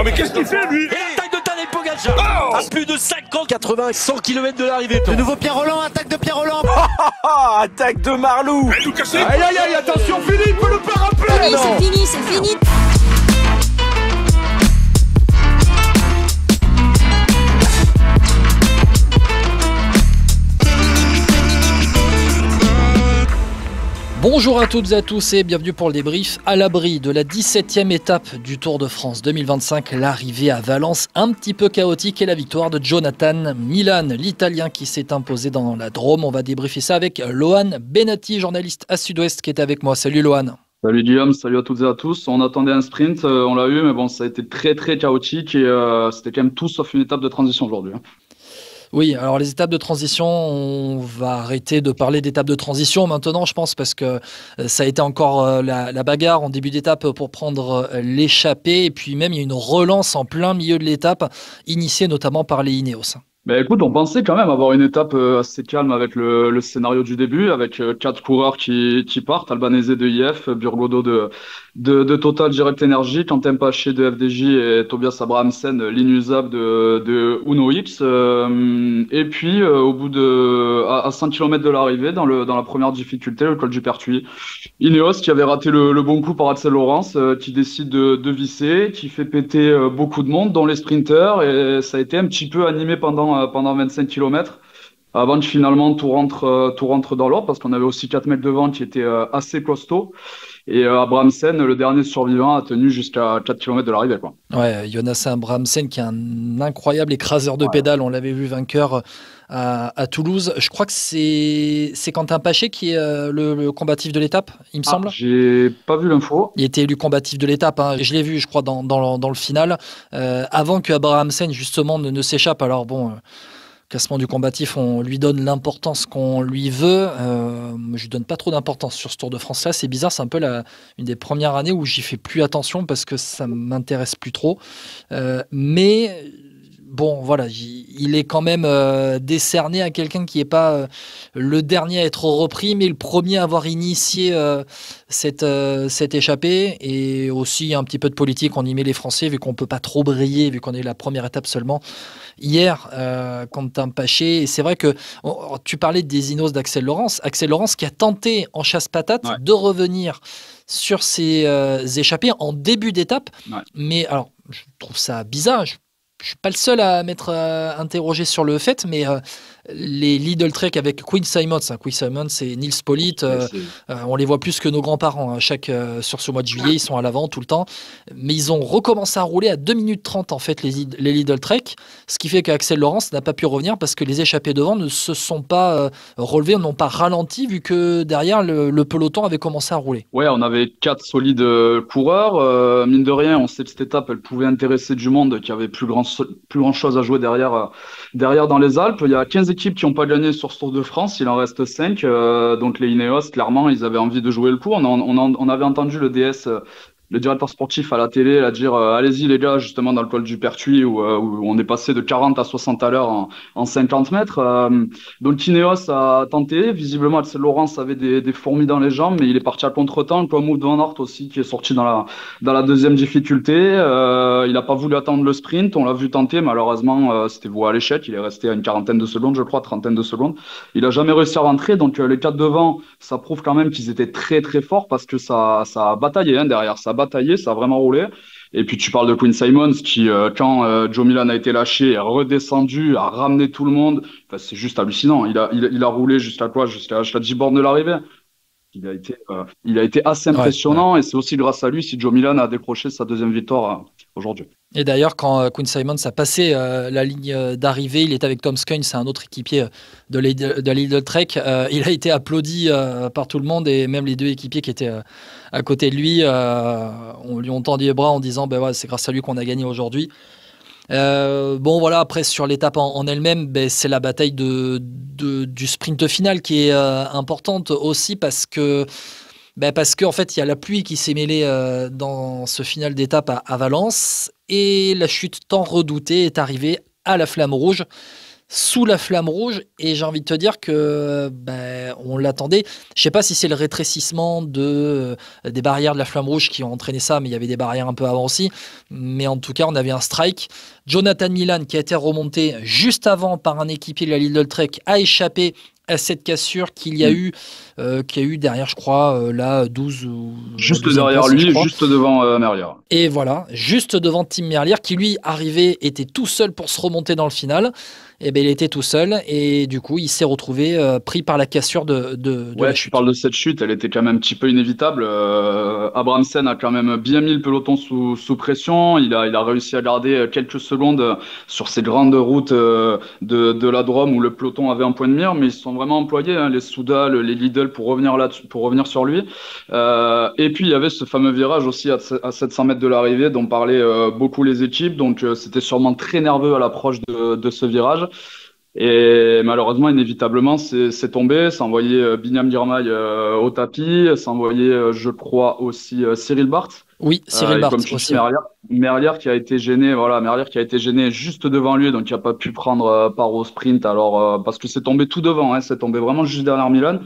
mais qu'est-ce qu'il fait lui? Et l'attaque de Tadej Pogacar à plus de 50, 80, 100 km de l'arrivée. De nouveau Pierre Rolland, attaque de Pierre Rolland. Attaque de Marlou. Allez, Lucas, Aïe aïe aïe, attention Philippe, le parapluie. C'est fini, c'est fini. Bonjour à toutes et à tous et bienvenue pour le débrief. À l'abri de la 17e étape du Tour de France 2025, l'arrivée à Valence un petit peu chaotique et la victoire de Jonathan Milan, l'Italien qui s'est imposé dans la Drôme. On va débriefer ça avec Lohan Benati, journaliste à Sud-Ouest qui est avec moi. Salut Lohan. Salut Guillaume, salut à toutes et à tous. On attendait un sprint, on l'a eu, mais bon, ça a été très très chaotique et c'était quand même tout sauf une étape de transition aujourd'hui. Oui, alors les étapes de transition, on va arrêter de parler d'étapes de transition maintenant, je pense, parce que ça a été encore la bagarre en début d'étape pour prendre l'échappée. Et puis même, il y a une relance en plein milieu de l'étape, initiée notamment par les Ineos. Mais écoute, on pensait quand même avoir une étape assez calme avec le scénario du début, avec 4 coureurs qui partent, Albanese de IF, Burgodo de Total Direct Energy, Quentin Paché de FDJ et Tobias Abrahamsen, l'inusable de Uno X. Et puis, au bout à 100 km de l'arrivée, dans la première difficulté, le col du Pertuis, Ineos qui avait raté le bon coup par Axel Laurens, qui décide de visser, qui fait péter beaucoup de monde, dont les sprinters, et ça a été un petit peu animé pendant 25 km, avant que finalement tout rentre dans l'ordre, parce qu'on avait aussi 4 mecs devant qui étaient assez costauds. Et Abrahamsen, le dernier survivant, a tenu jusqu'à 4 km de l'arrivée, quoi. Ouais, Jonas Abrahamsen qui est un incroyable écraseur de pédales. On l'avait vu vainqueur à Toulouse. Je crois que c'est Quentin Paché qui est le combatif de l'étape, il me semble. J'ai pas vu l'info. Il était élu combatif de l'étape. Hein. Je l'ai vu, je crois, dans le final, avant que Abrahamsen, justement, ne s'échappe. Alors bon... classement du combatif, on lui donne l'importance qu'on lui veut. Je lui donne pas trop d'importance sur ce Tour de France-là. C'est bizarre, c'est un peu une des premières années où j'y fais plus attention parce que ça m'intéresse plus trop. Mais bon, voilà, il est quand même décerné à quelqu'un qui n'est pas le dernier à être repris, mais le premier à avoir initié cette échappée. Et aussi un petit peu de politique, on y met les Français, vu qu'on ne peut pas trop briller, vu qu'on est la première étape seulement. Hier, Quentin Paché, et c'est vrai que tu parlais des Ineos d'Axel Laurens. Axel Laurens qui a tenté en chasse-patate de revenir sur ses échappées en début d'étape. Ouais. Mais alors, je trouve ça bizarre. Je ne suis pas le seul à m'être interrogé sur le fait, mais les Lidl Trek avec Quinn Simmons, Quinn Simmons et Nils Politt, on les voit plus que nos grands-parents. Sur ce mois de juillet, ils sont à l'avant tout le temps. Mais ils ont recommencé à rouler à 2 minutes 30 en fait, les Lidl Trek, ce qui fait qu'Axel Laurens n'a pas pu revenir parce que les échappés devant ne se sont pas relevés, n'ont pas ralenti, vu que derrière, le peloton avait commencé à rouler. Ouais, on avait 4 solides coureurs. Mine de rien, on sait que cette étape, elle pouvait intéresser du monde qui avait plus grand chose à jouer derrière dans les Alpes. Il y a 15 équipes qui n'ont pas gagné sur ce Tour de France, il en reste 5. Donc les Ineos, clairement, ils avaient envie de jouer le coup. On avait entendu le DS, le directeur sportif à la télé, là, dire allez-y les gars, justement dans le col du Pertuis où on est passé de 40 à 60 à l'heure en 50 mètres. Donc Ineos a tenté. Visiblement, Axel Laurens avait des fourmis dans les jambes, mais il est parti à contre-temps, comme Wout van Aert aussi, qui est sorti dans la deuxième difficulté. Il n'a pas voulu attendre le sprint. On l'a vu tenter. Malheureusement, c'était voué à l'échec. Il est resté à une quarantaine de secondes, je crois, trentaine de secondes. Il n'a jamais réussi à rentrer. Donc les 4 devant, ça prouve quand même qu'ils étaient très très forts parce que ça a bataillé derrière. Ça a bataillé, ça a vraiment roulé. Et puis tu parles de Quinn Simmons qui, quand Joe Milan a été lâché, est redescendu, a ramené tout le monde. Enfin, c'est juste hallucinant. Il a roulé jusqu'à 10 bornes de l'arrivée. Il a été assez impressionnant et c'est aussi grâce à lui si Joe Milan a décroché sa deuxième victoire aujourd'hui. Et d'ailleurs, quand Quinn Simmons a passé la ligne d'arrivée, il était avec Tom Skujns, c'est un autre équipier de Lidl Trek. Il a été applaudi par tout le monde et même les deux équipiers qui étaient à côté de lui, on lui ont tendu les bras en disant c'est grâce à lui qu'on a gagné aujourd'hui. Bon voilà, après sur l'étape en elle-même, c'est la bataille du sprint final qui est importante aussi parce que en fait il y a la pluie qui s'est mêlée dans ce final d'étape à Valence et la chute tant redoutée est arrivée à la Flamme Rouge. sous la flamme rouge, et j'ai envie de te dire que on l'attendait. Je sais pas si c'est le rétrécissement des barrières de la flamme rouge qui ont entraîné ça, mais il y avait des barrières un peu avant aussi. Mais en tout cas, on avait un strike. Jonathan Milan, qui a été remonté juste avant par un équipier de la Lidl Trek, a échappé à cette cassure qu'il y a eu, derrière, je crois, là, 12 ou... Juste derrière lui, juste devant Merlier. Et voilà, juste devant Tim Merlier, qui lui, arrivé, était tout seul pour se remonter dans le final. Et ben il était tout seul, et du coup, il s'est retrouvé pris par la cassure de la chute. Tu parles de cette chute, elle était quand même un petit peu inévitable. Abrahamsen a quand même bien mis le peloton sous pression. Il a réussi à garder quelques secondes sur ces grandes routes de la Drôme où le peloton avait un point de mire, mais ils se sont vraiment employés, les Soudal, les Lidl, pour revenir sur lui. Et puis il y avait ce fameux virage aussi à 700 mètres de l'arrivée dont parlaient beaucoup les équipes. Donc c'était sûrement très nerveux à l'approche de ce virage. Et malheureusement, inévitablement, c'est tombé. Ça envoyait Binyam Girmay au tapis. Ça envoyait, je crois, aussi Cyril Barth. Oui, Cyril Barth aussi. Merlier qui a été gêné, Merlier qui a été gêné juste devant lui, donc il n'a pas pu prendre part au sprint. Alors parce que c'est tombé tout devant, c'est tombé vraiment juste derrière Milan.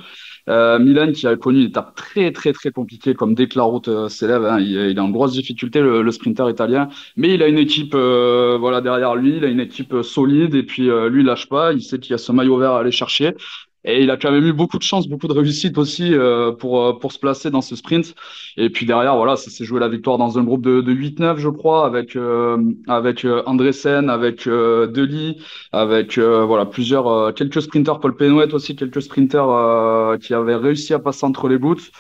Milan qui a connu une étape très très très compliquée, comme dès que la route s'élève, il est en grosse difficulté, le sprinter italien, mais il a une équipe derrière lui, il a une équipe solide, et puis lui il lâche pas, il sait qu'il y a ce maillot vert à aller chercher, et il a quand même eu beaucoup de chance, beaucoup de réussite aussi pour se placer dans ce sprint. Et puis derrière, ça s'est joué la victoire dans un groupe de 8-9, je crois, avec Andresen, avec Dely, avec quelques sprinters, Paul Penouet aussi, quelques sprinters qui avaient réussi à passer entre les gouttes.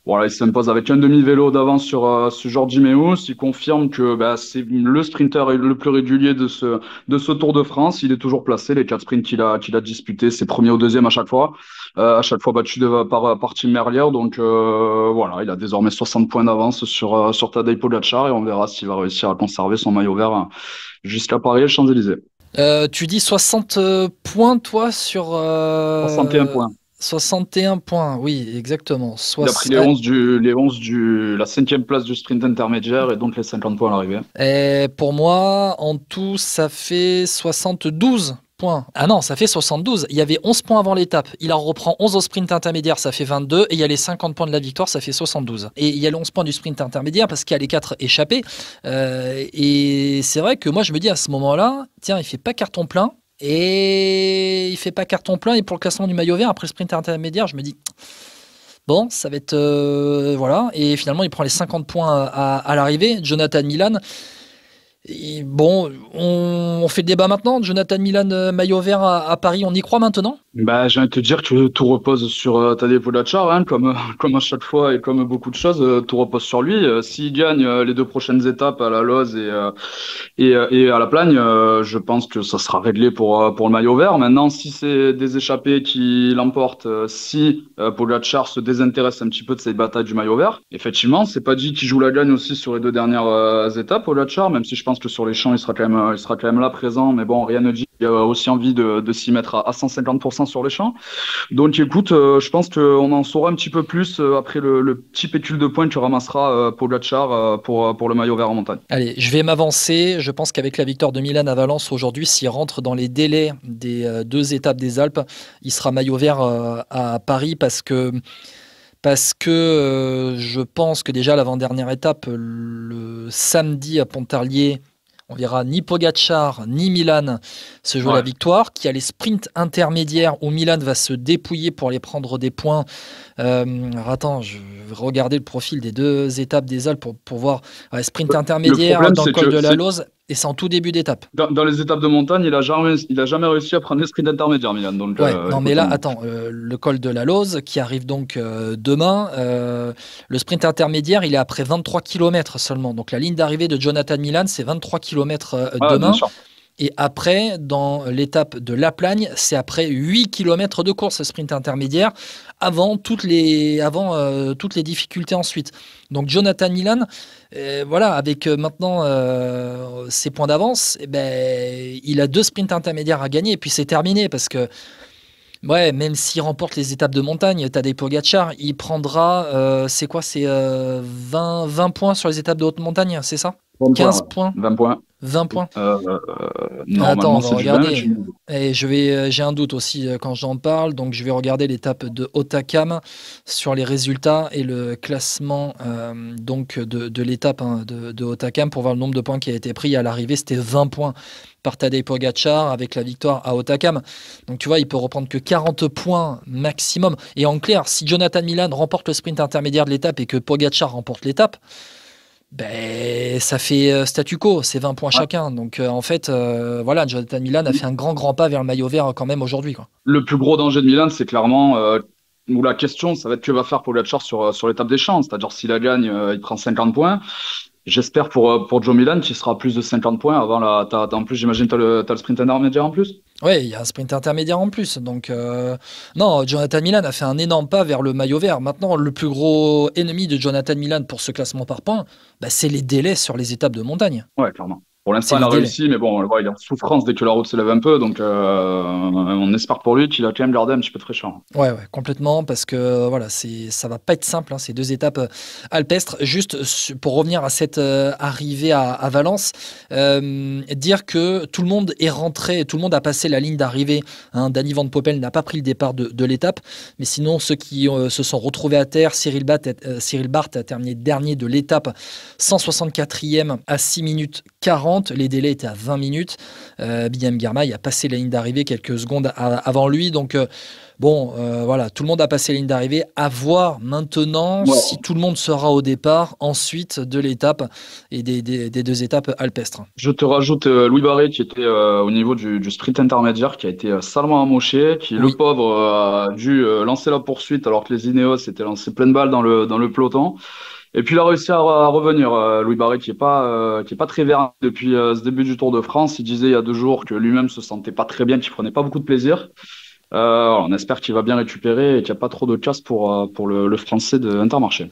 Voilà, il s'impose avec un demi-vélo d'avance sur Jordi Meus. Il confirme que c'est le sprinter le plus régulier de ce Tour de France. Il est toujours placé. Les 4 sprints qu'il a disputés, c'est premier ou deuxième à chaque fois battu par Tim Merlier. Donc il a désormais 60 points d'avance sur Tadej Pogačar, et on verra s'il va réussir à conserver son maillot vert jusqu'à Paris et les Champs-Élysées. Tu dis 60 points, toi, sur... 61 points. 61 points, oui, exactement. Il a pris les 11 la 5e place du sprint intermédiaire, et donc les 50 points à l'arrivée. Et pour moi, en tout, ça fait 72 points. Ah non, ça fait 72. Il y avait 11 points avant l'étape. Il en reprend 11 au sprint intermédiaire, ça fait 22. Et il y a les 50 points de la victoire, ça fait 72. Et il y a les 11 points du sprint intermédiaire parce qu'il y a les 4 échappés. Et c'est vrai que moi, je me dis à ce moment-là, tiens, il fait pas carton plein. Et il fait pas carton plein, et pour le classement du maillot vert après le sprint intermédiaire, je me dis bon, ça va être et finalement il prend les 50 points à l'arrivée. Jonathan Milan, et bon, on fait le débat maintenant. Jonathan Milan, maillot vert à Paris, on y croit maintenant? J'ai envie de te dire que tout repose sur Tadej Pogačar, comme à chaque fois et comme beaucoup de choses, tout repose sur lui. S'il gagne les 2 prochaines étapes à la Loze et à la Plagne, je pense que ça sera réglé pour le maillot vert. Maintenant, si c'est des échappés qui l'emportent, si Pogačar se désintéresse un petit peu de cette bataille du maillot vert, effectivement, c'est pas dit qu'il joue la gagne aussi sur les 2 dernières étapes, Pogačar, même si je pense que sur les champs, il sera quand même là présent. Mais bon, rien ne dit qu'il a aussi envie de s'y mettre à 150% sur les champs. Donc écoute, je pense qu'on en saura un petit peu plus après le petit pécule de points que ramassera Pogačar pour le maillot vert en montagne. Allez, je vais m'avancer. Je pense qu'avec la victoire de Milan à Valence aujourd'hui, s'il rentre dans les délais des 2 étapes des Alpes, il sera maillot vert à Paris, parce que je pense que déjà l'avant-dernière étape, le samedi à Pontarlier, on verra ni Pogačar ni Milan se jouer la victoire, qui a les sprints intermédiaires où Milan va se dépouiller pour aller prendre des points. Attends, je vais regarder le profil des 2 étapes des Alpes pour voir. Sprint intermédiaire dans le col de la Loze, et c'est en tout début d'étape. Dans les étapes de montagne, il a jamais réussi à prendre les sprints intermédiaires, Milan. Donc, mais là, attends, le col de la Loze qui arrive donc demain, le sprint intermédiaire, il est après 23 km seulement. Donc la ligne d'arrivée de Jonathan Milan, c'est 23 km demain. Et après, dans l'étape de La Plagne, c'est après 8 km de course, sprint intermédiaire, avant toutes les difficultés ensuite. Donc Jonathan Milan, avec maintenant ses points d'avance, il a 2 sprints intermédiaires à gagner, et puis c'est terminé, parce que même s'il remporte les étapes de montagne, Tadej Pogačar, il prendra, c'est 20 points sur les étapes de haute montagne, c'est ça? 15 points. 20 points. 20 points. Attends, Normalement, on va c'est du 20, mais regarder. Et j'ai un doute aussi quand j'en parle, donc je vais regarder l'étape de Hautacam sur les résultats et le classement donc de l'étape de Hautacam pour voir le nombre de points qui a été pris. À l'arrivée, c'était 20 points par Tadej Pogacar avec la victoire à Hautacam. Donc tu vois, il peut reprendre que 40 points maximum. Et en clair, si Jonathan Milan remporte le sprint intermédiaire de l'étape et que Pogacar remporte l'étape, ben, ça fait statu quo, c'est 20 points chacun. Donc en fait, voilà, Jonathan Milan a fait un grand pas vers le maillot vert quand même aujourd'hui, quoi. Le plus gros danger de Milan, c'est clairement où la question, ça va être que va faire Pogacar sur l'étape des champs. C'est-à-dire s'il la gagne, il prend 50 points. J'espère pour Joe Milan qu'il sera à plus de 50 points avant en plus, j'imagine que t'as le sprint intermédiaire en plus. Ouais, il y a un sprint intermédiaire en plus. Donc, non, Jonathan Milan a fait un énorme pas vers le maillot vert. Maintenant, le plus gros ennemi de Jonathan Milan pour ce classement par points, bah, c'est les délais sur les étapes de montagne. Ouais, clairement. Pour l'instant, C'est il a les délais. réussi, mais bon, il est en souffrance dès que la route s'élève un peu. Donc, on espère pour lui qu'il a quand même gardé un petit peu de fraîcheur. Ouais, complètement, parce que voilà, ça va pas être simple, ces 2 étapes alpestres. Juste pour revenir à cette arrivée à Valence, dire que tout le monde est rentré, tout le monde a passé la ligne d'arrivée. Danny Van Poppel n'a pas pris le départ de l'étape, mais sinon ceux qui se sont retrouvés à terre, Cyril Barth a terminé dernier de l'étape, 164e à 6 minutes 40. Les délais étaient à 20 minutes. Guillaume Girmay a passé la ligne d'arrivée quelques secondes avant lui. Donc, voilà, tout le monde a passé la ligne d'arrivée. À voir maintenant si tout le monde sera au départ ensuite de l'étape et des 2 étapes alpestres. Je te rajoute Louis Barret qui était au niveau du sprint intermédiaire, qui a été salement amoché, qui, le pauvre, a dû lancer la poursuite alors que les Ineos étaient lancés pleine balle dans le peloton. Et puis il a réussi à revenir, Louis Barret, qui est pas très vert depuis ce début du Tour de France. Il disait il y a 2 jours que lui-même se sentait pas très bien, qu'il prenait pas beaucoup de plaisir. On espère qu'il va bien récupérer et qu'il n'y a pas trop de casse pour le Français de Intermarché.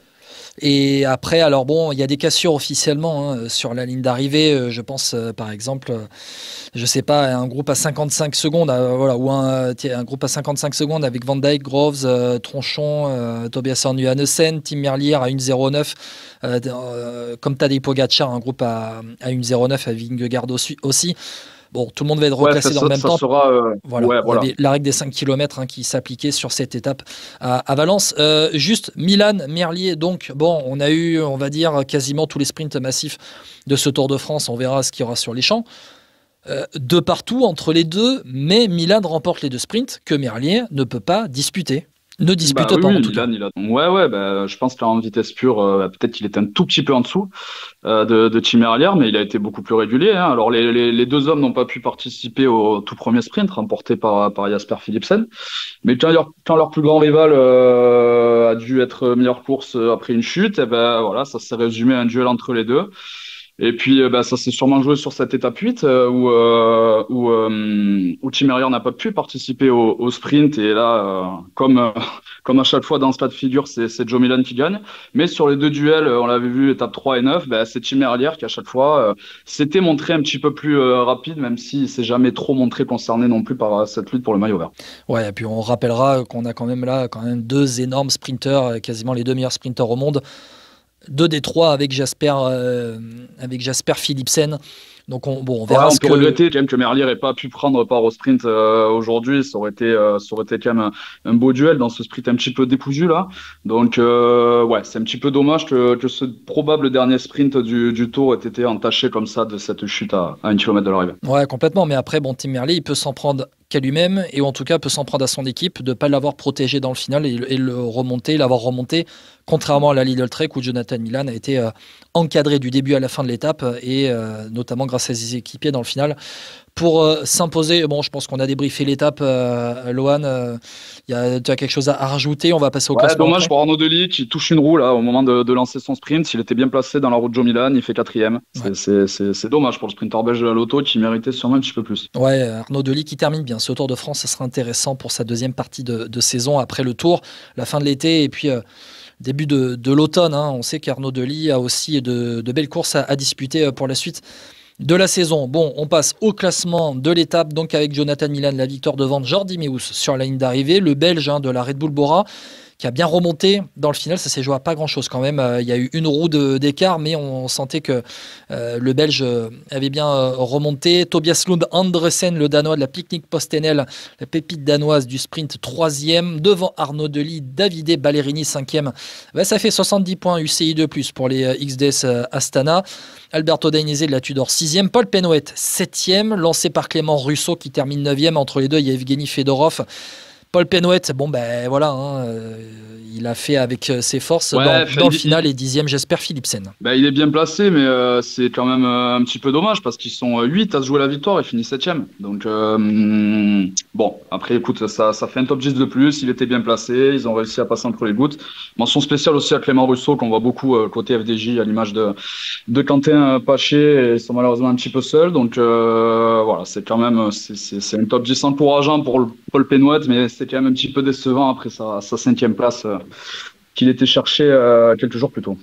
Et après, alors bon, il y a des cassures officiellement sur la ligne d'arrivée. Je pense par exemple, je sais pas, un groupe à 55 secondes, voilà, ou un groupe à 55 secondes avec Van Dijk, Groves, Tronchon, Tobias Johannessen, Tim Merlier à 1,09, comme Tadej Pogacar, un groupe à 1,09 à Vingegaard aussi. Bon, tout le monde va être reclassé dans le même temps. Voilà. Il y avait la règle des 5 km qui s'appliquait sur cette étape à Valence. Juste Milan, Merlier, donc bon, on a eu, on va dire, quasiment tous les sprints massifs de ce Tour de France. On verra ce qu'il y aura sur les champs. De partout entre les deux, mais Milan remporte les 2 sprints que Merlier ne peut pas disputer. Ne dispute pas en tout cas. Je pense qu'en vitesse pure, peut-être qu'il était un tout petit peu en dessous de Tim Merlier, mais il a été beaucoup plus régulier. Alors les 2 hommes n'ont pas pu participer au tout premier sprint remporté par Jasper Philipsen, mais quand leur plus grand rival a dû être meilleure course après une chute, et ben voilà, ça s'est résumé à un duel entre les deux. Et puis, ça s'est sûrement joué sur cette étape 8 où Tim Merlier n'a pas pu participer au sprint. Et là, comme à chaque fois dans ce cas de figure, c'est Joe Milan qui gagne. Mais sur les 2 duels, on l'avait vu, étape 3 et 9, c'est Tim Merlier qui, à chaque fois, s'était montré un petit peu plus rapide, même s'il s'est jamais trop montré concerné non plus par cette lutte pour le maillot vert. Ouais, et puis on rappellera qu'on a quand même 2 énormes sprinteurs, quasiment les 2 meilleurs sprinteurs au monde. 2 des 3 avec Jasper Philipsen. Donc on verra on peut regretter quand même que Merlier n'ait pas pu prendre part au sprint aujourd'hui. Ça aurait été quand même un beau duel dans ce sprint un petit peu décousu là. Donc c'est un petit peu dommage que ce probable dernier sprint du Tour ait été entaché comme ça de cette chute à 1 km de l'arrivée. Ouais, complètement. Mais après, Tim Merlier, il peut s'en prendre qu'à lui-même et en tout cas peut s'en prendre à son équipe de ne pas l'avoir protégé dans le final et l'avoir remonté, contrairement à la Lidl Trek où Jonathan Milan a été encadré du début à la fin de l'étape et notamment grâce à ses équipiers dans le final pour s'imposer. Bon, je pense qu'on a débriefé l'étape. Lohan, tu as quelque chose à rajouter? On va passer au classement. Dommage après. Pour Arnaud Delis qui touche une roue là au moment de lancer son sprint. Il était bien placé dans la roue de Joe Milan, il fait 4e. Ouais. C'est dommage pour le sprinter belge de la Lotto qui méritait sûrement un petit peu plus. Ouais, Arnaud Delis qui termine bien ce Tour de France. Ce sera intéressant pour sa 2e partie de saison après le Tour, la fin de l'été et puis début de l'automne. On sait qu'Arnaud Delis a aussi de belles courses à disputer pour la suite de la saison. Bon, on passe au classement de l'étape, donc avec Jonathan Milan, la victoire devant Jordi Meeus sur la ligne d'arrivée, le Belge de la Red Bull Bora, qui a bien remonté dans le final. Ça s'est joué à pas grand-chose quand même. Il y a eu une roue d'écart, mais on sentait que le Belge avait bien remonté. Tobias Lund Andresen, le Danois de la Picnic Postenel, la pépite danoise du sprint, 3e. Devant Arnaud Delis, Davide Ballerini, 5e. Ça fait 70 points UCI de plus pour les XDS Astana. Alberto Dainese de la Tudor, 6e. Paul Penouet, 7e. Lancé par Clément Russo qui termine 9e. Entre les deux, il y a Evgeny Fedorov. Paul Penouet, il a fait avec ses forces dans le final et 10e, Jesper Philipsen. Il est bien placé, mais c'est quand même un petit peu dommage parce qu'ils sont 8 à se jouer la victoire et finissent 7e. Donc, après, écoute, ça fait un top 10 de plus. Il était bien placé, ils ont réussi à passer entre les gouttes. Mention spéciale aussi à Clément Russo, qu'on voit beaucoup côté FDJ, à l'image de Quentin Paché. Ils sont malheureusement un petit peu seuls. Donc, c'est quand même c'est un top 10 encourageant pour Paul Penouet, mais c'est quand même un petit peu décevant après sa 5e place qu'il était cherché quelques jours plus tôt.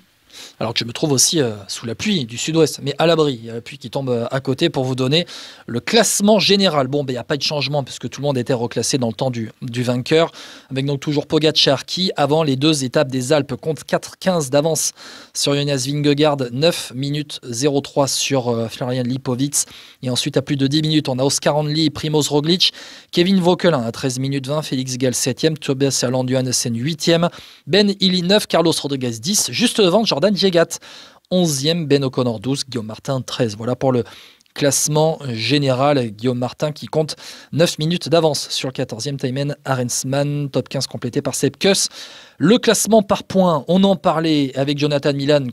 Alors que je me trouve aussi sous la pluie du sud-ouest, mais à l'abri. Il y a la pluie qui tombe à côté pour vous donner le classement général. Il n'y a pas de changement puisque tout le monde était reclassé dans le temps du vainqueur. Avec donc toujours Pogačar qui, avant les 2 étapes des Alpes, compte 4,15 d'avance sur Jonas Vingegaard, 9 minutes 03 sur Florian Lipovic. Et ensuite, à plus de 10 minutes, on a Oscar Handley, Primoz Roglic, Kevin Vauquelin à 13 minutes 20, Félix Gall 7e, Tobias Allan Johannessen 8e, Ben Hilly 9, Carlos Rodriguez 10, juste devant Jordan Jegat 11e, Ben O'Connor 12, Guillaume Martin 13. Voilà pour le classement général. Guillaume Martin qui compte 9 minutes d'avance sur le 14e, Thymen Arensman, top 15 complété par Sepp Kuss. Le classement par points, on en parlait avec Jonathan Milan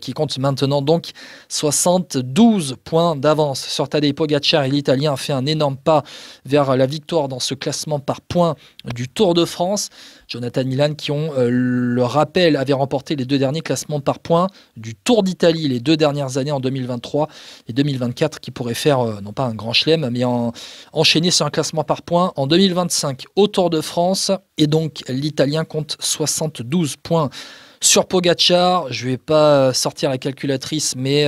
qui compte maintenant donc 72 points d'avance sur Tadej Pogačar, et l'Italien a fait un énorme pas vers la victoire dans ce classement par points du Tour de France. Jonathan Milan qui, le rappel, avait remporté les 2 derniers classements par points du Tour d'Italie les 2 dernières années en 2023 et 2024, qui pourrait faire non pas un grand chelem mais enchaîner sur un classement par points en 2025 au Tour de France. Et donc l'Italien compte 72 points sur Pogačar. Je ne vais pas sortir la calculatrice, mais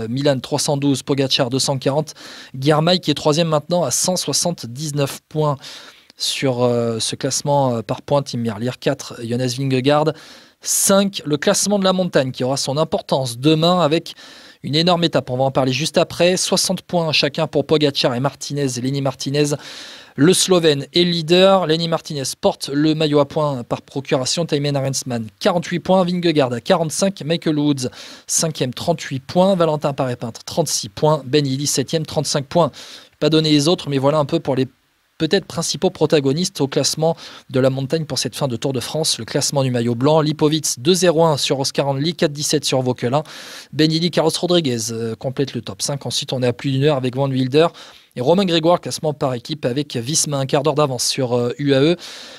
Milan 312, Pogačar 240, Girmay qui est 3e maintenant à 179 points sur ce classement par points. Tim Merlier 4, Jonas Vingegaard 5. Le classement de la montagne qui aura son importance demain avec une énorme étape, on va en parler juste après. 60 points chacun pour Pogačar et Martinez. Lenny Martinez, le Slovène, est leader. Lenny Martinez porte le maillot à points par procuration. Thymen Arensman 48 points, Vingegaard à 45, Michael Woods 5e 38 points, Valentin Paré-Peintre 36 points, Ben Hilly 7e 35 points. Pas donné les autres, mais voilà un peu pour les peut-être principaux protagonistes au classement de la montagne pour cette fin de Tour de France. Le classement du maillot blanc, Lipovic 2,01 sur Oscar Handley, 4,17 sur Vauquelin. Ben Hilly, Carlos Rodriguez complète le top 5. Ensuite, on est à plus d'une heure avec Van Wilder et Romain Grégoire, classement par équipe avec Visma, un quart d'heure d'avance sur UAE.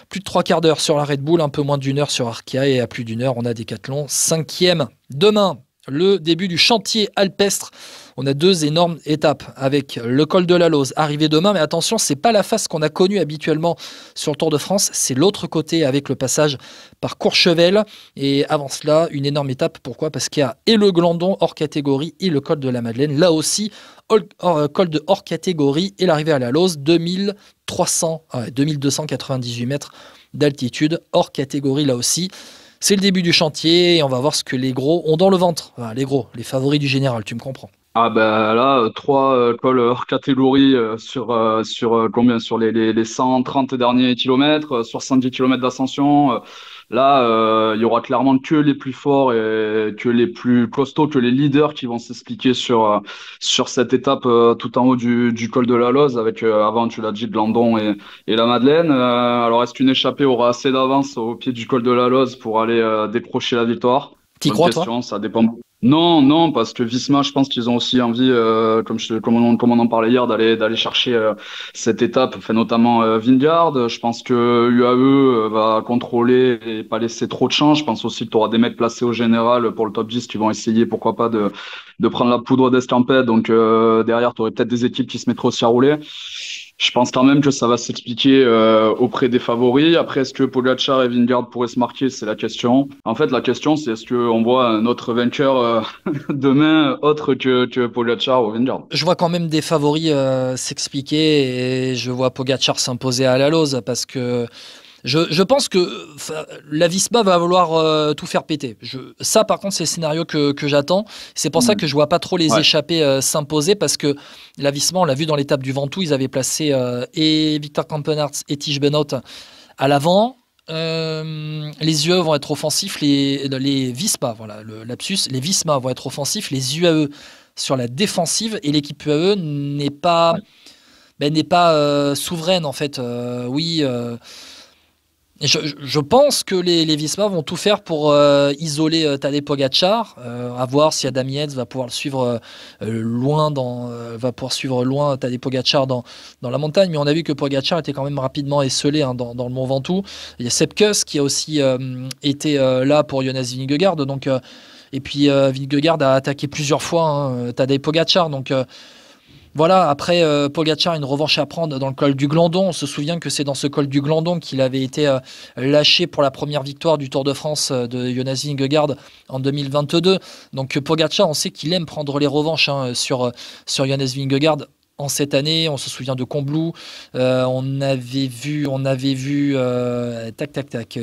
Plus de 3 quarts d'heure sur la Red Bull, un peu moins d'une heure sur Arkea, et à plus d'une heure, on a Decathlon 5e. Demain, le début du chantier alpestre. On a 2 énormes étapes avec le col de la Lose arrivé demain, mais attention, c'est pas la face qu'on a connue habituellement sur le Tour de France, c'est l'autre côté avec le passage par Courchevel. Et avant cela, une énorme étape. Pourquoi ? Parce qu'il y a et le Glandon hors catégorie et le col de la Madeleine, là aussi col de hors catégorie, et l'arrivée à la Lose, 2298 mètres d'altitude hors catégorie là aussi. C'est le début du chantier et on va voir ce que les gros ont dans le ventre. Enfin, les gros, les favoris du général, tu me comprends. Ah là, 3 cols hors catégorie sur combien? Sur les 130 derniers kilomètres, 70 kilomètres d'ascension. Là, il y aura clairement que les plus forts et que les plus costauds, que les leaders qui vont s'expliquer sur cette étape tout en haut du col de la Lose avec avant, tu l'as dit, Glandon et la Madeleine. Alors, est-ce qu'une échappée aura assez d'avance au pied du col de la Lose pour aller décrocher la victoire? T'y crois, toi? Ça dépend. Non, parce que Visma, je pense qu'ils ont aussi envie, comme on en parlait hier, d'aller chercher cette étape, notamment Vingegaard. Je pense que UAE va contrôler et pas laisser trop de chance. Je pense aussi que tu auras des mecs placés au général pour le top 10 qui vont essayer, pourquoi pas, de prendre la poudre d'escampette. Donc derrière, tu aurais peut-être des équipes qui se mettraient aussi à rouler. Je pense quand même que ça va s'expliquer auprès des favoris. Après, est-ce que Pogačar et Vingegaard pourraient se marquer? C'est la question. En fait, la question, c'est est-ce qu'on voit un autre vainqueur demain autre que Pogačar ou Vingegaard? Je vois quand même des favoris s'expliquer et je vois Pogačar s'imposer à la Lose parce que Je pense que la Visma va vouloir tout faire péter. Ça, par contre, c'est le scénario que j'attends. C'est pour ça que je vois pas trop les échappées s'imposer, parce que la Visma, on l'a vu dans l'étape du Ventoux, ils avaient placé et Victor Kampenaerts et Tige Benoot à l'avant. Les UAE vont être offensifs, les Visma, voilà, le lapsus, les Visma vont être offensifs, les UAE sur la défensive, et l'équipe UAE n'est pas, souveraine en fait. Je pense que les Visma vont tout faire pour isoler Tadej Pogačar, à voir si Adam Yates va pouvoir le suivre va pouvoir suivre loin Tadej Pogačar dans la montagne, mais on a vu que Pogačar était quand même rapidement esselé dans le Mont Ventoux. Il y a Sepp Kuss qui a aussi été là pour Jonas Vingegaard, donc et puis Vingegaard a attaqué plusieurs fois Tadej Pogačar, donc voilà, après Pogačar a une revanche à prendre dans le col du Glandon. On se souvient que c'est dans ce col du Glandon qu'il avait été lâché pour la première victoire du Tour de France de Jonas Vingegaard en 2022. Donc Pogačar, on sait qu'il aime prendre les revanches sur Jonas Vingegaard. En cette année, on se souvient de Combloux, on avait vu,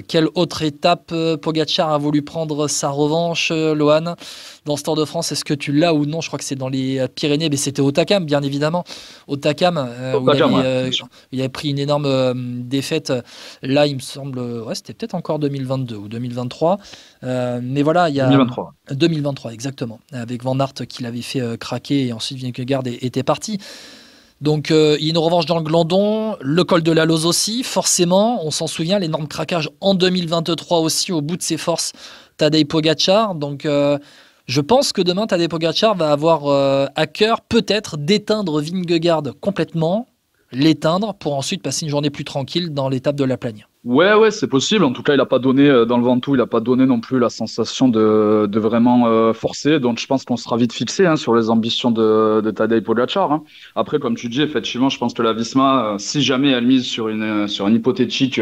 quelle autre étape Pogačar a voulu prendre sa revanche, Lohan, dans ce Tour de France? Est-ce que tu l'as ou non? Je crois que c'est dans les Pyrénées, mais c'était au Takam, bien évidemment. Au Takam, où il avait pris une énorme défaite. Là, il me semble, c'était peut-être encore 2022 ou 2023. Mais voilà, il y a 2023, exactement, avec Van Aert qui l'avait fait craquer, et ensuite Vingegaard était parti. Donc il y a une revanche dans le Glandon, le col de la Lose aussi, forcément, on s'en souvient, l'énorme craquage en 2023 aussi, au bout de ses forces, Tadej Pogačar. Donc je pense que demain, Tadej Pogačar va avoir à cœur peut-être d'éteindre Vingegaard complètement, l'éteindre, pour ensuite passer une journée plus tranquille dans l'étape de la Plagne. Ouais, c'est possible. En tout cas, il n'a pas donné dans le Ventoux, il n'a pas donné non plus la sensation de vraiment forcer. Donc, je pense qu'on sera vite fixé sur les ambitions de Tadej Pogačar. Après, comme tu dis, effectivement, je pense que la Visma, si jamais elle mise sur une hypothétique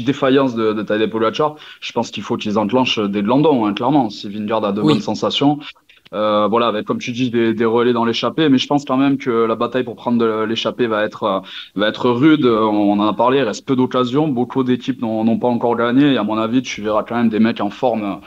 défaillance de Tadej Pogačar, je pense qu'il faut qu'ils enclenchent des Glandons, clairement. Si Vingegaard a de bonnes sensations. Voilà, avec, comme tu dis, des relais dans l'échappée, mais je pense quand même que la bataille pour prendre l'échappée va être rude. On en a parlé, il reste peu d'occasions, beaucoup d'équipes n'ont pas encore gagné, et à mon avis, tu verras quand même des mecs en forme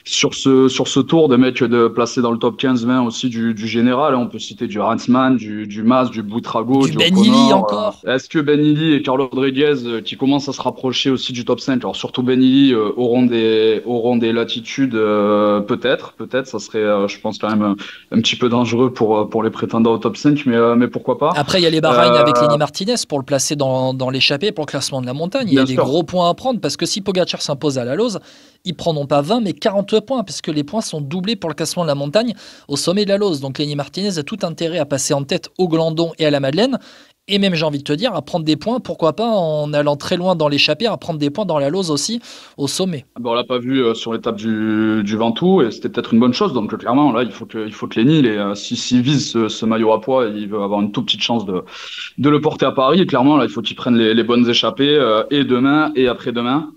sur ce tour, des mecs placés dans le top 15-20 aussi du général. On peut citer du Huntsman, du Mas, du Buitrago, du Ben Illy encore. Est-ce que Ben Illy et Carlos Rodriguez, qui commencent à se rapprocher aussi du top 5, alors surtout Ben Illy, auront des latitudes, peut-être, ça serait, je pense, quand même un petit peu dangereux pour les prétendants au top 5, mais pourquoi pas. Après, il y a les Bahreïn avec Lenny Martinez pour le placer dans l'échappée pour le classement de la montagne. Il y a des gros points à prendre, parce que si Pogačar s'impose à la Lose, ils prendront pas 20 mais 40 points, parce que les points sont doublés pour le classement de la montagne au sommet de la Lose. Donc Lenny Martinez a tout intérêt à passer en tête au Glandon et à la Madeleine, et même, j'ai envie de te dire, à prendre des points, pourquoi pas, en allant très loin dans l'échappée, à prendre des points dans la Lose aussi, au sommet. Bon, on l'a pas vu sur l'étape du Ventoux, et c'était peut-être une bonne chose. Donc clairement, là, il faut que Lenny, s'il vise ce maillot à poids, il veut avoir une toute petite chance de le porter à Paris. Et clairement, là, il faut qu'il prenne les bonnes échappées, et demain et après-demain,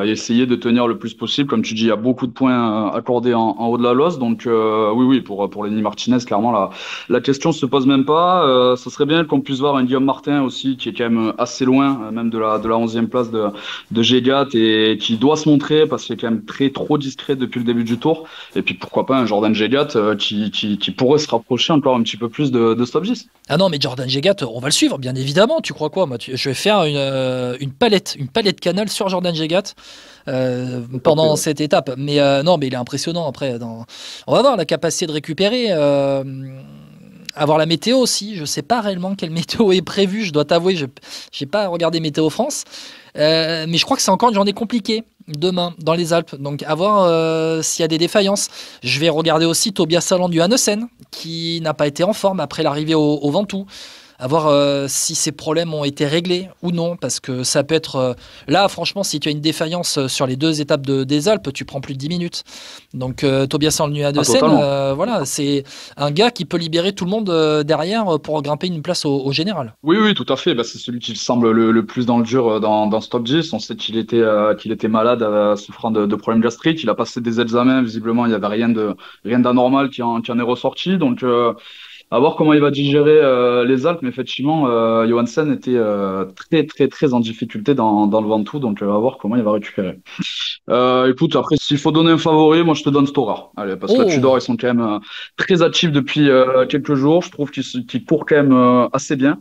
et essayer de tenir le plus possible. Comme tu dis, il y a beaucoup de points accordés en haut de la Lose. Donc oui, pour Lenny Martinez, clairement, la question se pose même pas. Ça serait bien qu'on puisse voir un Guillaume Martin aussi, qui est quand même assez loin, même de la 11e place de Gégat, et qui doit se montrer, parce qu'il est quand même trop discret depuis le début du tour. Et puis pourquoi pas un Jordan Gégat qui pourrait se rapprocher encore un petit peu plus de Stop 10. Ah non, mais Jordan Gégat, on va le suivre, bien évidemment. Tu crois quoi? Moi, je vais faire une palette Canal sur Jordan Gégat pendant cette étape. Mais non, mais il est impressionnant. Après, on va voir la capacité de récupérer. Avoir la météo aussi, je ne sais pas réellement quelle météo est prévue, je dois t'avouer, je n'ai pas regardé Météo France, mais je crois que c'est encore une journée compliquée demain dans les Alpes, donc à voir s'il y a des défaillances. Je vais regarder aussi Tobias Saland du Hanessen, qui n'a pas été en forme après l'arrivée au Ventoux, à voir si ces problèmes ont été réglés ou non, parce que ça peut être... là, franchement, si tu as une défaillance sur les 2 étapes des Alpes, tu prends plus de 10 minutes. Donc, Tobias Saland-Hanessen, voilà, c'est un gars qui peut libérer tout le monde derrière pour grimper une place au général. Oui, tout à fait. C'est celui qui semble le plus dans le dur dans ce top 10. On sait qu'il était malade, souffrant de problèmes gastriques. Il a passé des examens. Visiblement, il n'y avait rien d'anormal qui en est ressorti. Donc... À voir comment il va digérer les Alpes, mais effectivement, Johansen était très très très en difficulté dans le Ventoux, donc à voir comment il va récupérer. Écoute, après, s'il faut donner un favori, moi je te donne Stora. Allez, parce que la Tudor, ils sont quand même très actifs depuis quelques jours. Je trouve qu'ils courent quand même assez bien.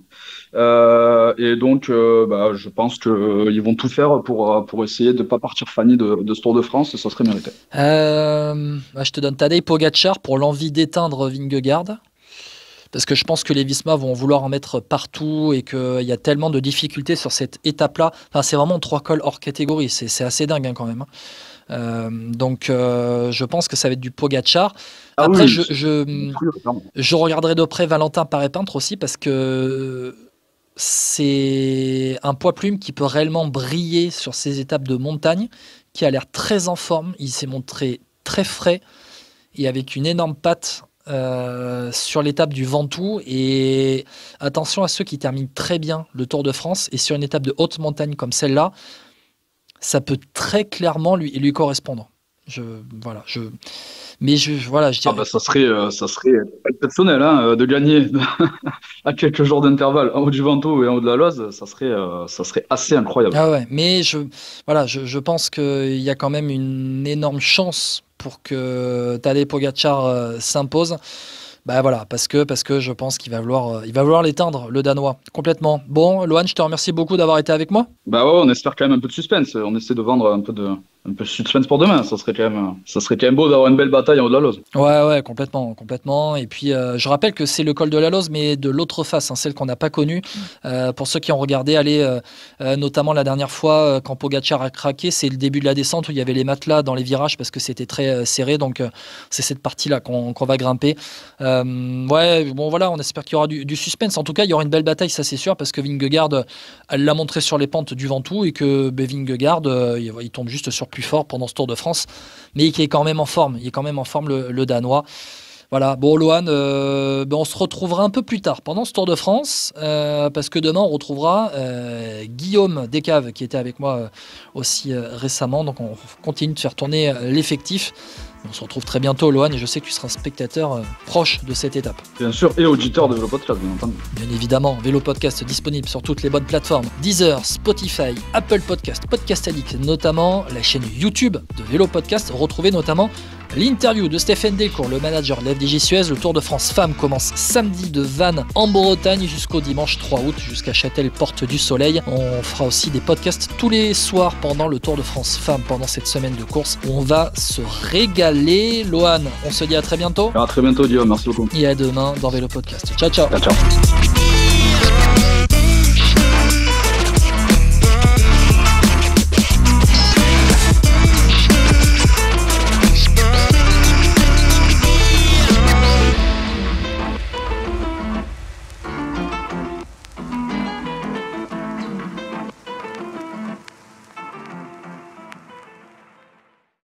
Et donc, je pense qu'ils vont tout faire pour essayer de ne pas partir Fanny de ce Tour de France, et ça serait mérité. Je te donne Tadej Pogacar pour l'envie d'éteindre Vingegaard. Parce que je pense que les Visma vont vouloir en mettre partout et qu'il y a tellement de difficultés sur cette étape-là. Enfin, c'est vraiment 3 cols hors catégorie. C'est assez dingue quand même. Je pense que ça va être du Pogacar. Après, oui, je regarderai de près Valentin Paré-Peintre aussi parce que c'est un poids plume qui peut réellement briller sur ces étapes de montagne, qui a l'air très en forme. Il s'est montré très frais et avec une énorme patte sur l'étape du Ventoux. Et attention à ceux qui terminent très bien le Tour de France, et sur une étape de haute montagne comme celle-là, ça peut très clairement lui correspondre. Je dirais... ça serait exceptionnel de gagner à quelques jours d'intervalle en haut du Ventoux et en haut de la Loise, ça serait assez incroyable. Ah ouais, mais je pense qu'il y a quand même une énorme chance pour que Tadej Pogacar s'impose. Parce que je pense qu'il va vouloir l'éteindre, le Danois, complètement. Bon, Lohan, je te remercie beaucoup d'avoir été avec moi. On espère quand même un peu de suspense. On essaie de vendre un peu de suspense pour demain. Ça serait quand même beau d'avoir une belle bataille en haut de la Loze. Ouais, complètement. Et puis, je rappelle que c'est le col de la Loze, mais de l'autre face, celle qu'on n'a pas connue. Pour ceux qui ont regardé, notamment la dernière fois, quand Pogacar a craqué, c'est le début de la descente où il y avait les matelas dans les virages parce que c'était très serré. Donc, c'est cette partie-là qu'on va grimper. On espère qu'il y aura du suspense. En tout cas, il y aura une belle bataille, ça c'est sûr, parce que Vingegaard, elle l'a montré sur les pentes du Ventoux et que Vingegaard, il tombe juste sur plus fort pendant ce Tour de France, mais qui est quand même en forme. Il est quand même en forme, le Danois. Voilà, bon, Lohan, on se retrouvera un peu plus tard pendant ce Tour de France, parce que demain on retrouvera Guillaume Descaves qui était avec moi aussi récemment. Donc on continue de faire tourner l'effectif. On se retrouve très bientôt, Lohan, et je sais que tu seras spectateur proche de cette étape. Bien sûr, et auditeur de Vélo Podcast, bien entendu. Bien évidemment, Vélo Podcast disponible sur toutes les bonnes plateformes. Deezer, Spotify, Apple Podcast, Podcast Addict, notamment la chaîne YouTube de Vélo Podcast. Retrouvez notamment l'interview de Stéphane Delcourt, le manager de la FDJ Suez. Le Tour de France Femmes commence samedi de Vannes en Bretagne jusqu'au dimanche 3 août jusqu'à Châtel, Porte du Soleil. On fera aussi des podcasts tous les soirs pendant le Tour de France Femmes, pendant cette semaine de course où on va se régaler. Lohan, on se dit à très bientôt. À très bientôt, Guillaume, merci beaucoup. Et à demain dans Vélo Podcast. Ciao. Ciao.